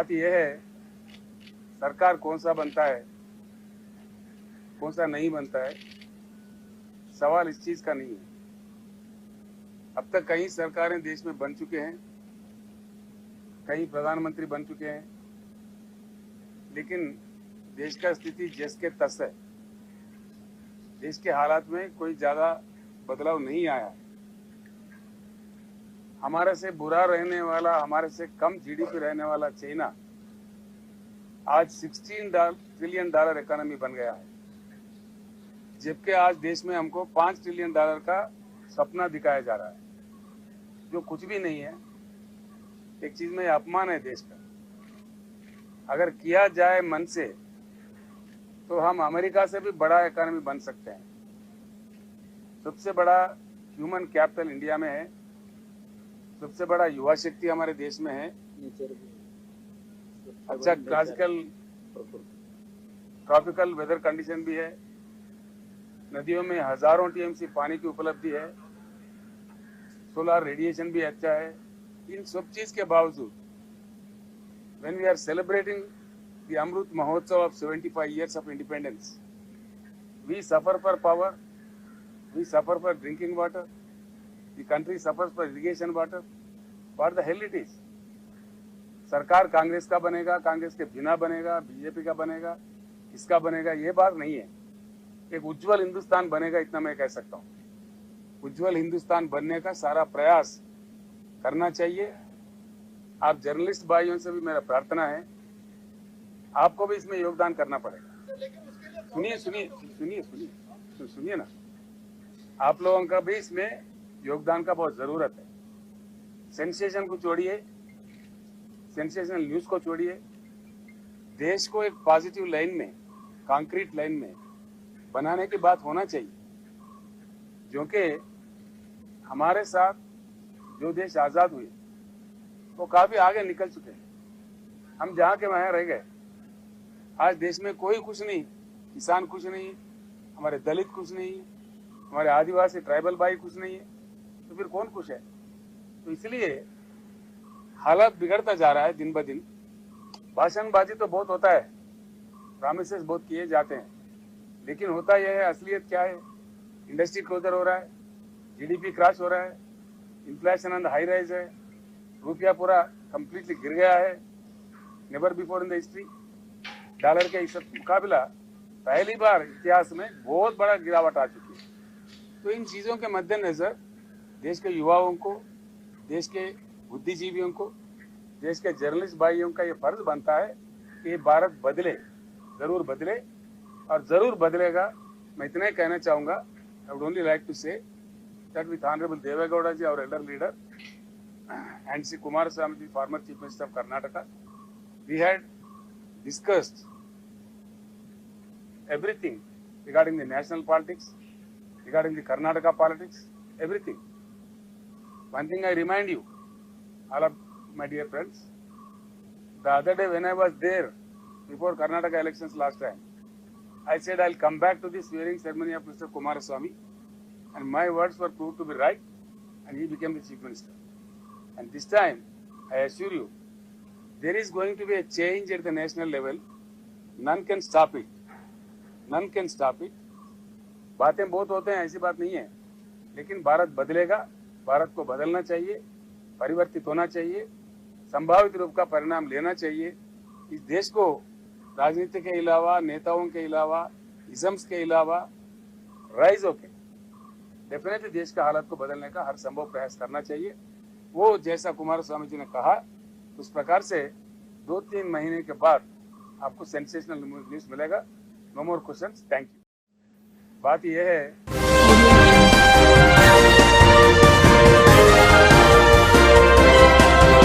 बात यह है, सरकार कौन सा बनता है, कौन सा नहीं बनता है, सवाल इस चीज का नहीं है। अब तक कई सरकारें देश में बन चुके हैं, कई प्रधानमंत्री बन चुके हैं, लेकिन देश का स्थिति जस के तस है। देश के हालात में कोई ज्यादा बदलाव नहीं आया। हमारे से बुरा रहने वाला, हमारे से कम जीडीपी रहने वाला चाइना आज $16 ट्रिलियन इकोनॉमी बन गया है, जबकि आज देश में हमको $5 ट्रिलियन का सपना दिखाया जा रहा है, जो कुछ भी नहीं है। एक चीज में अपमान है देश का। अगर किया जाए मन से तो हम अमेरिका से भी बड़ा इकोनॉमी बन सकते हैं। सबसे बड़ा ह्यूमन कैपिटल इंडिया में है, सबसे बड़ा युवा शक्ति हमारे देश में है। अच्छा क्लासिकल ट्रॉपिकल वेदर कंडीशन भी है, नदियों में हजारों टीएमसी पानी की उपलब्धि है, सोलर रेडिएशन भी अच्छा है। इन सब चीज के बावजूद when we are celebrating the Amrut Mahotsav of 75 years of independence, we suffer for power, we suffer for drinking water, the country suffers for irrigation water. What the hell it is? सरकार कांग्रेस का बनेगा, कांग्रेस के बिना बनेगा, BJP का बनेगा, इसका बनेगा, ये बात नहीं है। एक उज्जवल हिंदुस्तान बनेगा, इतना मैं कह सकता हूँ। उज्जवल हिंदुस्तान बनने का सारा प्रयास करना चाहिए। आप जर्नलिस्ट भाइयों से भी मेरा प्रार्थना है, आपको भी इसमें योगदान करना पड़ेगा। सुनिए सुनिए सुनिए सुनिए सुनिए ना, आप लोगों का भी इसमें योगदान का बहुत जरूरत है। सेंसेशन को छोड़िए, सेंसेशनल न्यूज को छोड़िए, देश को एक पॉजिटिव लाइन में, कंक्रीट लाइन में बनाने की बात होना चाहिए। क्योंकि हमारे साथ जो देश आजाद हुए वो काफी आगे निकल चुके हैं, हम जहां के वहां रह गए। आज देश में कोई खुश नहीं, किसान खुश नहीं, हमारे दलित खुश नहीं, हमारे आदिवासी ट्राइबल भाई खुश नहीं है, तो फिर कौन खुश है? तो इसलिए हालात बिगड़ता जा रहा है दिन ब दिन। भाषणबाजी तो बहुत होता है, प्रॉमिसेस बहुत किए जाते हैं, लेकिन होता यह है, असलियत क्या है? इंडस्ट्री क्लोजर हो रहा है, जीडीपी क्रैश हो रहा है, inflation on the high rise है, रुपया पूरा कंप्लीटली गिर गया है, never before in the history. Dollar के इस मुकाबला पहली बार इतिहास में बहुत बड़ा गिरावट आ चुकी है। तो इन चीजों के मद्देनजर देश के युवाओं को, देश के बुद्धिजीवियों को, देश के जर्नलिस्ट भाइयों का ये फर्ज बनता है कि भारत बदले, जरूर बदले और जरूर बदलेगा। मैं इतना ही कहना चाहूंगा। I would only like to say that with honourable Deve Gowda ji, our elder leader, and Sri Kumaraswamy ji, former Chief Minister of Karnataka, we had discussed everything regarding the national politics, regarding the Karnataka politics, everything. One thing I remind you, all of my dear friends, the other day when I was there before Karnataka elections last time, I said I'll come back to the swearing ceremony of Mr. Kumaraswamy, and my words were proved to be right, and he became the Chief Minister. And this time, I assure you, there is going to be a change at the national level. None can stop it. None can stop it. बातें बहुत होते हैं, ऐसी बात नहीं है, लेकिन भारत बदलेगा। भारत को बदलना चाहिए, परिवर्तित होना चाहिए, संभावित रूप का परिणाम लेना चाहिए। इस देश को राजनीति के अलावा, नेताओं के अलावा, इजम्स के अलावा राइज होके डेफिनेटली देश का हालत को बदलने का हर संभव प्रयास करना चाहिए। वो जैसा कुमारस्वामी जी ने कहा, उस प्रकार से 2-3 महीने के बाद आपको सेंसेशनल न्यूज मिलेगा। No more questions, thank you. बात यह है